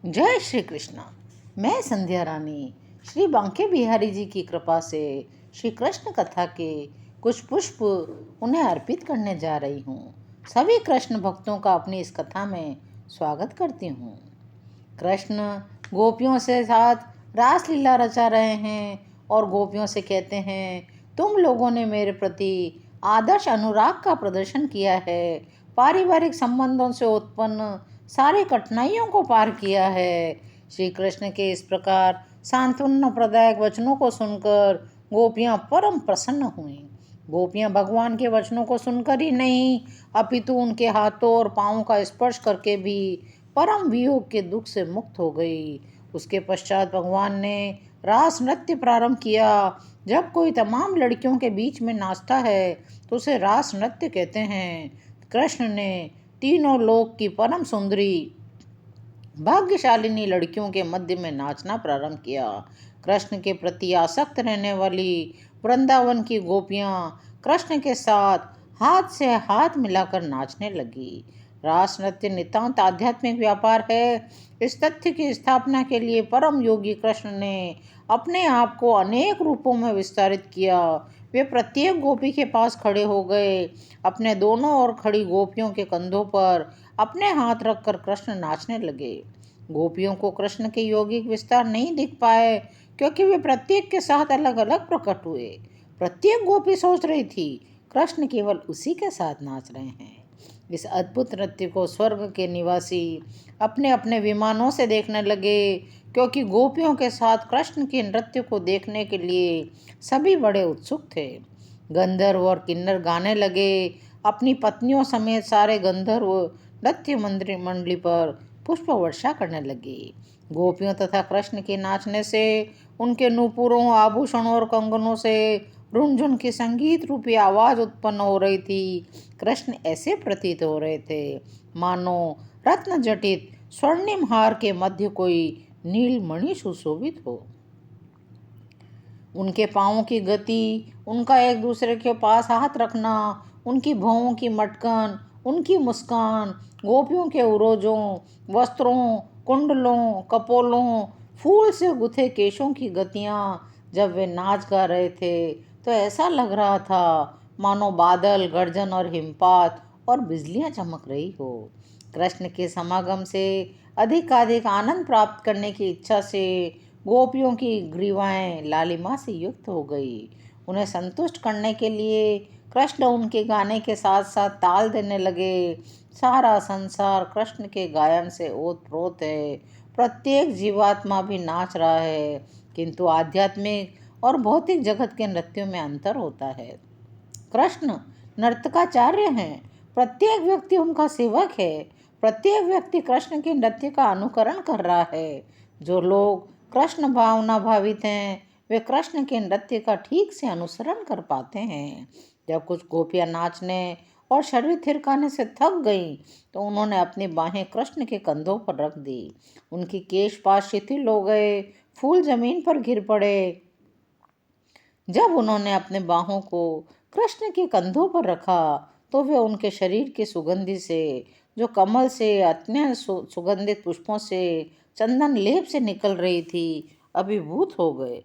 जय श्री कृष्ण। मैं संध्या रानी श्री बांके बिहारी जी की कृपा से श्री कृष्ण कथा के कुछ पुष्प उन्हें अर्पित करने जा रही हूँ। सभी कृष्ण भक्तों का अपनी इस कथा में स्वागत करती हूँ। कृष्ण गोपियों से साथ रासलीला रचा रहे हैं और गोपियों से कहते हैं, तुम लोगों ने मेरे प्रति आदर्श अनुराग का प्रदर्शन किया है, पारिवारिक संबंधों से उत्पन्न सारी कठिनाइयों को पार किया है। श्री कृष्ण के इस प्रकार सांत्वना प्रदायक वचनों को सुनकर गोपियां परम प्रसन्न हुईं। गोपियां भगवान के वचनों को सुनकर ही नहीं, अपितु उनके हाथों और पांवों का स्पर्श करके भी परम वियोग के दुख से मुक्त हो गई। उसके पश्चात भगवान ने रास नृत्य प्रारंभ किया। जब कोई तमाम लड़कियों के बीच में नाचता है तो उसे रास नृत्य कहते हैं। कृष्ण ने तीनों लोक की परम सुंदरी भाग्यशालिनी लड़कियों के मध्य में नाचना प्रारंभ किया। कृष्ण के प्रति आसक्त रहने वाली वृंदावन की गोपियां कृष्ण के साथ हाथ से हाथ मिलाकर नाचने लगी। रास नृत्य नितांत आध्यात्मिक व्यापार है। इस तथ्य की स्थापना के लिए परम योगी कृष्ण ने अपने आप को अनेक रूपों में विस्तारित किया। वे प्रत्येक गोपी के पास खड़े हो गए। अपने दोनों ओर खड़ी गोपियों के कंधों पर अपने हाथ रखकर कृष्ण नाचने लगे। गोपियों को कृष्ण के यौगिक विस्तार नहीं दिख पाए, क्योंकि वे प्रत्येक के साथ अलग अलग प्रकट हुए। प्रत्येक गोपी सोच रही थी, कृष्ण केवल उसी के साथ नाच रहे हैं। इस अद्भुत नृत्य को स्वर्ग के निवासी अपने अपने विमानों से देखने लगे, क्योंकि गोपियों के साथ कृष्ण के नृत्य को देखने के लिए सभी बड़े उत्सुक थे। गंधर्व और किन्नर गाने लगे। अपनी पत्नियों समेत सारे गंधर्व नृत्य मंडली पर पुष्प वर्षा करने लगे। गोपियों तथा कृष्ण के नाचने से, उनके नूपुरों, आभूषणों और कंगनों से रुनझुन की संगीत रूपी आवाज उत्पन्न हो रही थी। कृष्ण ऐसे प्रतीत हो रहे थे मानो रत्न जटित स्वर्णिम हार के मध्य कोई नीलमणि सुशोभित हो। उनके पाँवों की गति, उनका एक दूसरे के पास हाथ रखना, उनकी भौहों की मटकन, उनकी मुस्कान, गोपियों के उरोजों, वस्त्रों, कुंडलों, कपोलों, फूल से गुथे केशों की गतियाँ, जब वे नाच गा रहे थे तो ऐसा लग रहा था मानो बादल, गर्जन और हिमपात और बिजलियाँ चमक रही हो। कृष्ण के समागम से अधिकाधिक आनंद प्राप्त करने की इच्छा से गोपियों की ग्रीवाएं लालिमा से युक्त हो गई। उन्हें संतुष्ट करने के लिए कृष्ण उनके गाने के साथ साथ ताल देने लगे। सारा संसार कृष्ण के गायन से ओतप्रोत है। प्रत्येक जीवात्मा भी नाच रहा है, किंतु आध्यात्मिक और भौतिक जगत के नृत्यों में अंतर होता है। कृष्ण नर्तकाचार्य हैं, प्रत्येक व्यक्ति उनका सेवक है। प्रत्येक व्यक्ति कृष्ण के नृत्य का अनुकरण कर रहा है। जो लोग कृष्ण भावना भावित हैं, वे कृष्ण के नृत्य का ठीक से अनुसरण कर पाते हैं। जब कुछ गोपियां नाचने और शरीर थिरकाने से थक गईं, तो उन्होंने अपनी बाहें कृष्ण के कंधों पर रख दी। उनकी केशपाश शिथिल हो गए, फूल जमीन पर गिर पड़े। जब उन्होंने अपने बाहों को कृष्ण के कंधों पर रखा, तो वे उनके शरीर की सुगंधि से, जो कमल से, अत्यंत सुगंधित पुष्पों से, चंदन लेप से निकल रही थी, अभिभूत हो गए।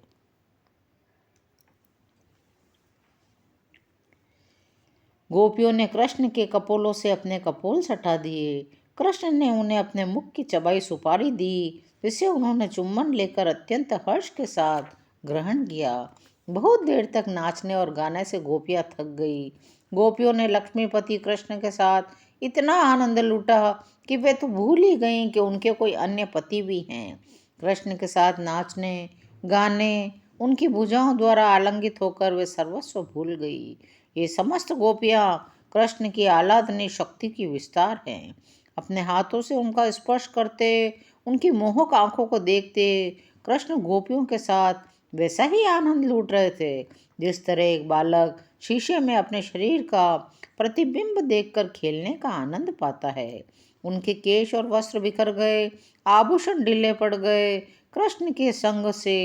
गोपियों ने कृष्ण के कपोलों से अपने कपोल सटा दिए। कृष्ण ने उन्हें अपने मुख की चबाई सुपारी दी, जिसे उन्होंने चुम्बन लेकर अत्यंत हर्ष के साथ ग्रहण किया। बहुत देर तक नाचने और गाने से गोपियां थक गई। गोपियों ने लक्ष्मीपति कृष्ण के साथ इतना आनंद लूटा कि वे तो भूल ही गईं कि उनके कोई अन्य पति भी हैं। कृष्ण के साथ नाचने, गाने, उनकी भुजाओं द्वारा आलिंगित होकर वे सर्वस्व भूल गई। ये समस्त गोपियां कृष्ण की आह्लादनी शक्ति की विस्तार हैं। अपने हाथों से उनका स्पर्श करते, उनकी मोहक आंखों को देखते, कृष्ण गोपियों के साथ वैसा ही आनंद लूट रहे थे, जिस तरह एक बालक शीशे में अपने शरीर का प्रतिबिंब देखकर खेलने का आनंद पाता है। उनके केश और वस्त्र बिखर गए, आभूषण ढीले पड़ गए। कृष्ण के संग से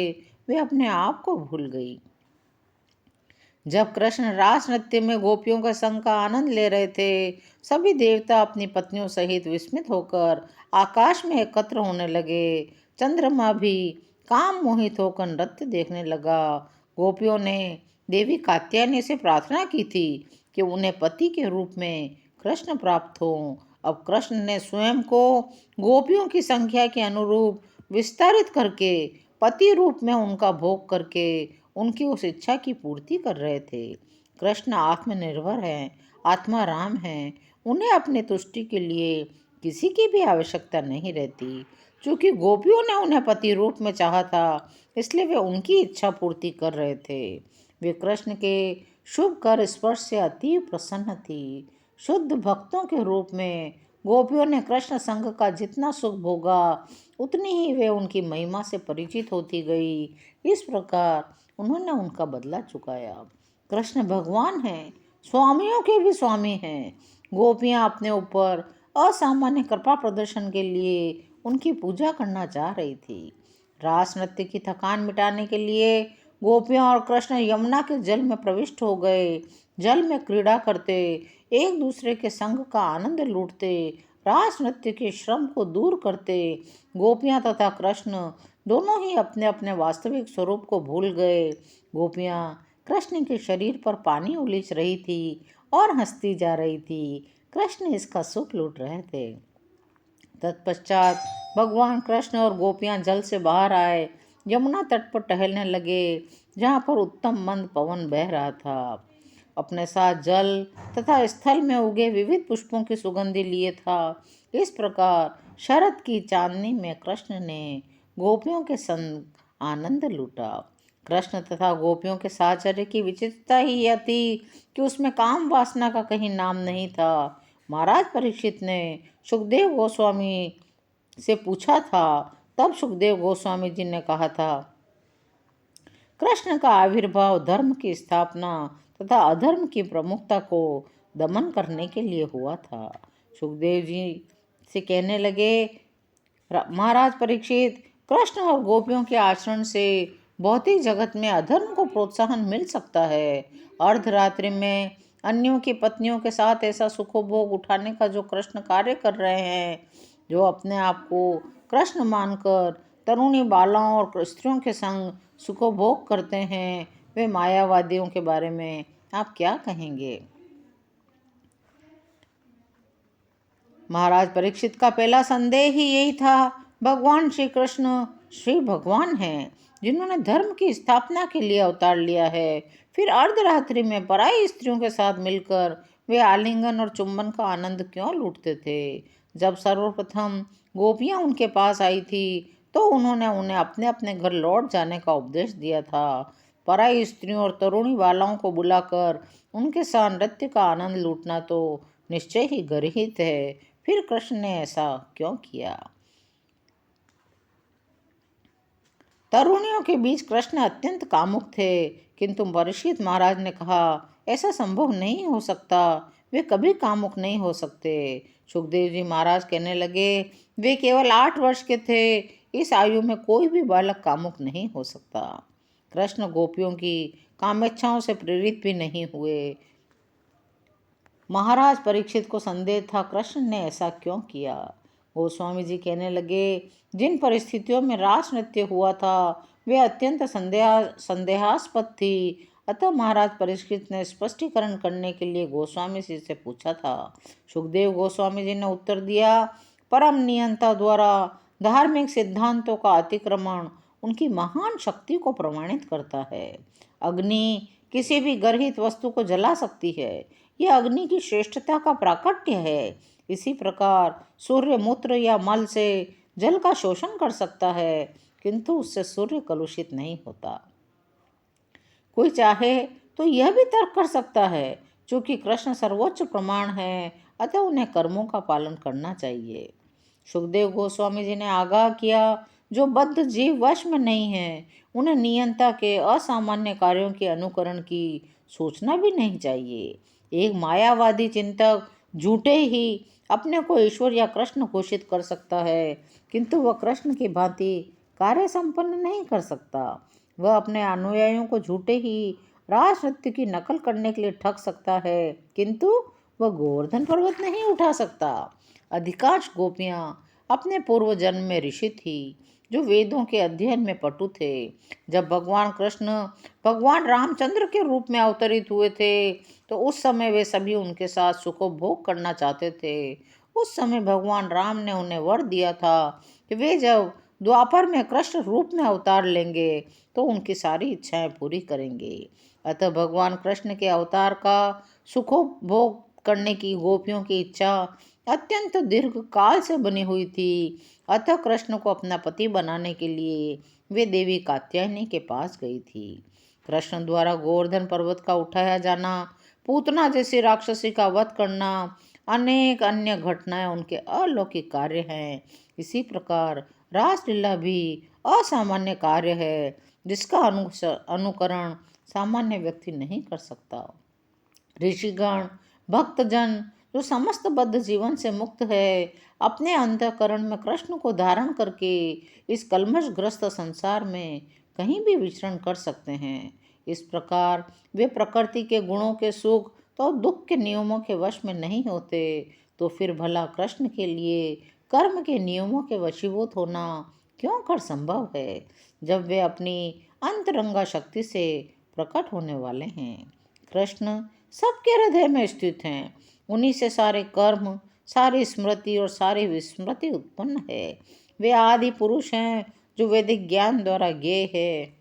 वे अपने आप को भूल गई। जब कृष्ण रास नृत्य में गोपियों के संग का आनंद ले रहे थे, सभी देवता अपनी पत्नियों सहित विस्मित होकर आकाश में एकत्र होने लगे। चंद्रमा भी काम मोहित होकर नृत्य देखने लगा। गोपियों ने देवी कात्यायनी से प्रार्थना की थी कि उन्हें पति के रूप में कृष्ण प्राप्त हो। अब कृष्ण ने स्वयं को गोपियों की संख्या के अनुरूप विस्तारित करके पति रूप में उनका भोग करके उनकी उस इच्छा की पूर्ति कर रहे थे। कृष्ण आत्मनिर्भर हैं, आत्मा राम हैं, उन्हें अपनी तुष्टि के लिए किसी की भी आवश्यकता नहीं रहती। क्योंकि गोपियों ने उन्हें पति रूप में चाहा था, इसलिए वे उनकी इच्छा पूर्ति कर रहे थे। वे कृष्ण के शुभ कर स्पर्श से अति प्रसन्न थी। शुद्ध भक्तों के रूप में गोपियों ने कृष्ण संग का जितना सुख भोगा, उतनी ही वे उनकी महिमा से परिचित होती गई। इस प्रकार उन्होंने उनका बदला चुकाया। कृष्ण भगवान हैं, स्वामियों के भी स्वामी हैं। गोपियां अपने ऊपर असामान्य कृपा प्रदर्शन के लिए उनकी पूजा करना चाह रही थी। रास नृत्य की थकान मिटाने के लिए गोपियां और कृष्ण यमुना के जल में प्रविष्ट हो गए। जल में क्रीड़ा करते, एक दूसरे के संग का आनंद लूटते, रास नृत्य के श्रम को दूर करते। गोपियां तथा कृष्ण दोनों ही अपने अपने वास्तविक स्वरूप को भूल गए। गोपियां कृष्ण के शरीर पर पानी उलीच रही थी और हंसती जा रही थी। कृष्ण इसका सुख लूट रहे थे। तत्पश्चात भगवान कृष्ण और गोपियां जल से बाहर आए, यमुना तट पर टहलने लगे, जहाँ पर उत्तम मंद पवन बह रहा था। अपने साथ जल तथा स्थल में उगे विविध पुष्पों की सुगंधि लिए था। इस प्रकार शरद की चांदनी में कृष्ण ने गोपियों के संग आनंद लूटा। कृष्ण तथा गोपियों के साहचर्य की विचित्रता ही यह थी कि उसमें काम वासना का कहीं नाम नहीं था। महाराज परीक्षित ने सुखदेव गोस्वामी से पूछा था, तब सुखदेव गोस्वामी जी ने कहा था, कृष्ण का आविर्भाव धर्म की स्थापना तथा अधर्म की प्रमुखता को दमन करने के लिए हुआ था। सुखदेव जी से कहने लगे, महाराज परीक्षित, कृष्ण और गोपियों के आचरण से भौतिक जगत में अधर्म को प्रोत्साहन मिल सकता है। अर्धरात्रि में अन्यों की पत्नियों के साथ ऐसा सुखोभोग उठाने का जो कृष्ण कार्य कर रहे हैं, जो अपने आप को कृष्ण मानकर तरुणी बालाओं और स्त्रियों के संग सुखोभोग करते हैं, वे मायावादियों के बारे में आप क्या कहेंगे? महाराज परीक्षित का पहला संदेह ही यही था। भगवान श्री कृष्ण श्री भगवान हैं, जिन्होंने धर्म की स्थापना के लिए अवतार लिया है। फिर अर्धरात्रि में पराई स्त्रियों के साथ मिलकर वे आलिंगन और चुंबन का आनंद क्यों लूटते थे? जब सर्वप्रथम गोपियां उनके पास आई थी, तो उन्होंने उन्हें अपने अपने घर लौट जाने का उपदेश दिया था। पराई स्त्रियों और तरुणी बालाओं को बुलाकर उनके साथ नृत्य का आनंद लूटना तो निश्चय ही गर्हित है। फिर कृष्ण ने ऐसा क्यों किया? तरुणियों के बीच कृष्ण अत्यंत कामुक थे, किंतु परीक्षित महाराज ने कहा, ऐसा संभव नहीं हो सकता, वे कभी कामुक नहीं हो सकते। सुखदेव जी महाराज कहने लगे, वे केवल 8 वर्ष के थे, इस आयु में कोई भी बालक कामुक नहीं हो सकता। कृष्ण गोपियों की कामेच्छाओं से प्रेरित भी नहीं हुए। महाराज परीक्षित को संदेह था, कृष्ण ने ऐसा क्यों किया? गोस्वामी जी कहने लगे, जिन परिस्थितियों में रास नृत्य हुआ था वे अत्यंत संदेहास्पद थी। अतः महाराज परीक्षित ने स्पष्टीकरण करने के लिए गोस्वामी जी से पूछा था। सुखदेव गोस्वामी जी ने उत्तर दिया, परम नियंता द्वारा धार्मिक सिद्धांतों का अतिक्रमण उनकी महान शक्ति को प्रमाणित करता है। अग्नि किसी भी गर्हित वस्तु को जला सकती है, यह अग्नि की श्रेष्ठता का प्राकट्य है। इसी प्रकार सूर्य मूत्र या मल से जल का शोषण कर सकता है, किंतु उससे सूर्य कलुषित नहीं होता। कोई चाहे तो यह भी तर्क कर सकता है, चूंकि कृष्ण सर्वोच्च प्रमाण है, अतः उन्हें कर्मों का पालन करना चाहिए। सुखदेव गोस्वामी जी ने आगाह किया, जो बद्ध जीव वश में नहीं है, उन्हें नियंता के असामान्य कार्यों के अनुकरण की सोचना भी नहीं चाहिए। एक मायावादी चिंतक झूठे ही अपने को ईश्वर या कृष्ण घोषित कर सकता है, किंतु वह कृष्ण की भांति कार्य संपन्न नहीं कर सकता। वह अपने अनुयायियों को झूठे ही रास नृत्य की नकल करने के लिए ठग सकता है, किंतु वह गोवर्धन पर्वत नहीं उठा सकता। अधिकांश गोपियां अपने पूर्व जन्म में ऋषि थी, जो वेदों के अध्ययन में पटु थे। जब भगवान कृष्ण भगवान रामचंद्र के रूप में अवतरित हुए थे, तो उस समय वे सभी उनके साथ सुखोभोग करना चाहते थे। उस समय भगवान राम ने उन्हें वर दिया था कि वे जब द्वापर में कृष्ण रूप में अवतार लेंगे तो उनकी सारी इच्छाएं पूरी करेंगे। अतः भगवान कृष्ण के अवतार का सुखोभोग करने की गोपियों की इच्छा अत्यंत दीर्घ काल से बनी हुई थी। अतः कृष्ण को अपना पति बनाने के लिए वे देवी कात्यायनी के पास गई थी। कृष्ण द्वारा गोवर्धन पर्वत का उठाया जाना, पूतना जैसी राक्षसी का वध करना, अनेक अन्य घटनाएं उनके अलौकिक कार्य हैं। इसी प्रकार रासलीला भी असामान्य कार्य है, जिसका अनुकरण सामान्य व्यक्ति नहीं कर सकता। ऋषिगण, भक्तजन जो समस्त बद्ध जीवन से मुक्त है, अपने अंतःकरण में कृष्ण को धारण करके इस कलमशग्रस्त संसार में कहीं भी विचरण कर सकते हैं। इस प्रकार वे प्रकृति के गुणों के सुख तो दुख के नियमों के वश में नहीं होते, तो फिर भला कृष्ण के लिए कर्म के नियमों के वशीभूत होना क्यों कर संभव है, जब वे अपनी अंतरंगा शक्ति से प्रकट होने वाले हैं। कृष्ण सबके हृदय में स्थित हैं। उन्हीं से सारे कर्म, सारी स्मृति और सारी विस्मृति उत्पन्न है। वे आदि पुरुष हैं, जो वैदिक ज्ञान द्वारा ज्ञेय है।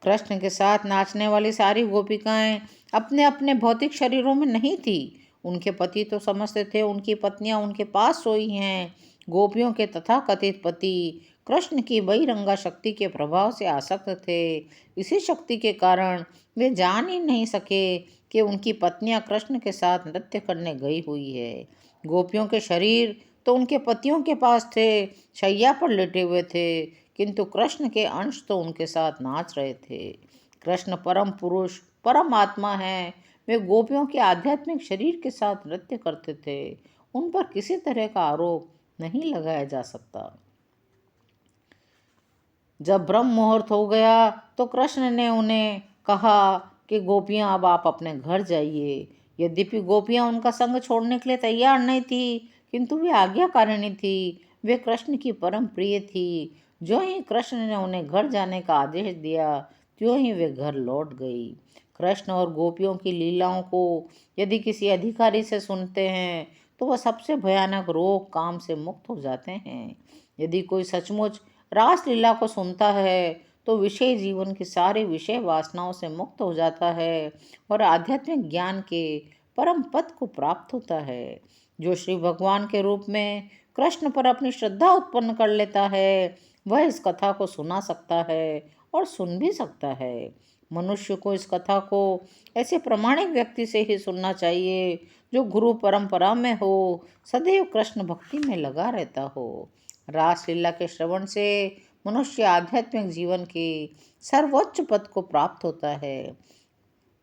कृष्ण के साथ नाचने वाली सारी गोपिकाएं अपने अपने भौतिक शरीरों में नहीं थी। उनके पति तो समझते थे उनकी पत्नियां उनके पास सोई हैं। गोपियों के तथाकथित पति कृष्ण की बहिरंगा शक्ति के प्रभाव से आसक्त थे। इसी शक्ति के कारण वे जान ही नहीं सके कि उनकी पत्नियां कृष्ण के साथ नृत्य करने गई हुई है। गोपियों के शरीर तो उनके पतियों के पास थे, शैया पर लेटे हुए थे, किंतु कृष्ण के अंश तो उनके साथ नाच रहे थे। कृष्ण परम पुरुष, परम आत्मा है। वे गोपियों के आध्यात्मिक शरीर के साथ नृत्य करते थे। उन पर किसी तरह का आरोप नहीं लगाया जा सकता। जब ब्रह्म मुहूर्त हो गया तो कृष्ण ने उन्हें कहा कि गोपियां, अब आप अपने घर जाइए। यद्यपि गोपियां उनका संग छोड़ने के लिए तैयार नहीं थी, किंतु वे आज्ञाकारिणी थी। वे कृष्ण की परम प्रिय थी। जो ही कृष्ण ने उन्हें घर जाने का आदेश दिया, त्यों ही वे घर लौट गई। कृष्ण और गोपियों की लीलाओं को यदि किसी अधिकारी से सुनते हैं, तो वह सबसे भयानक रोग काम से मुक्त हो जाते हैं। यदि कोई सचमुच रासलीला को सुनता है, तो विषय जीवन की सारी विषय वासनाओं से मुक्त हो जाता है और आध्यात्मिक ज्ञान के परम पद को प्राप्त होता है। जो श्री भगवान के रूप में कृष्ण पर अपनी श्रद्धा उत्पन्न कर लेता है, वह इस कथा को सुना सकता है और सुन भी सकता है। मनुष्य को इस कथा को ऐसे प्रामाणिक व्यक्ति से ही सुनना चाहिए, जो गुरु परंपरा में हो, सदैव कृष्ण भक्ति में लगा रहता हो। रासलीला के श्रवण से मनुष्य आध्यात्मिक जीवन के सर्वोच्च पद को प्राप्त होता है।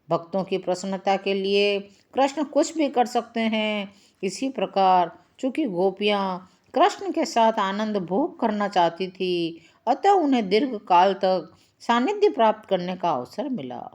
भक्तों की प्रसन्नता के लिए कृष्ण कुछ भी कर सकते हैं। इसी प्रकार चूंकि गोपियां कृष्ण के साथ आनंद भोग करना चाहती थी, अतः उन्हें दीर्घ काल तक सानिध्य प्राप्त करने का अवसर मिला।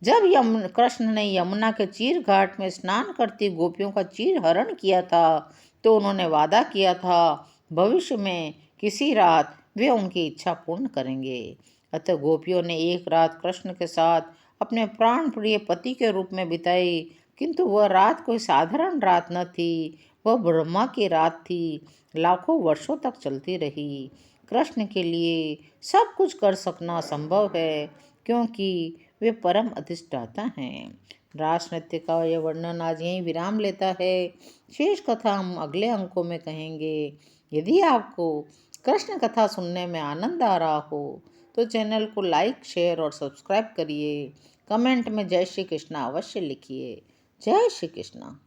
जब कृष्ण ने यमुना के चीर घाट में स्नान करती गोपियों का चीर हरण किया था, तो उन्होंने वादा किया था भविष्य में किसी रात वे उनकी इच्छा पूर्ण करेंगे। अतः गोपियों ने एक रात कृष्ण के साथ अपने प्राण प्रिय पति के रूप में बिताई, किंतु वह रात कोई साधारण रात न थी। वह ब्रह्मा की रात थी, लाखों वर्षों तक चलती रही। कृष्ण के लिए सब कुछ कर सकना संभव है, क्योंकि वे परम अधिष्ठाता हैं। रास नृत्य का यह वर्णन आज यहीं विराम लेता है। शेष कथा हम अगले अंकों में कहेंगे। यदि आपको कृष्ण कथा सुनने में आनंद आ रहा हो, तो चैनल को लाइक, शेयर और सब्सक्राइब करिए। कमेंट में जय श्री कृष्णा अवश्य लिखिए। जय श्री कृष्णा।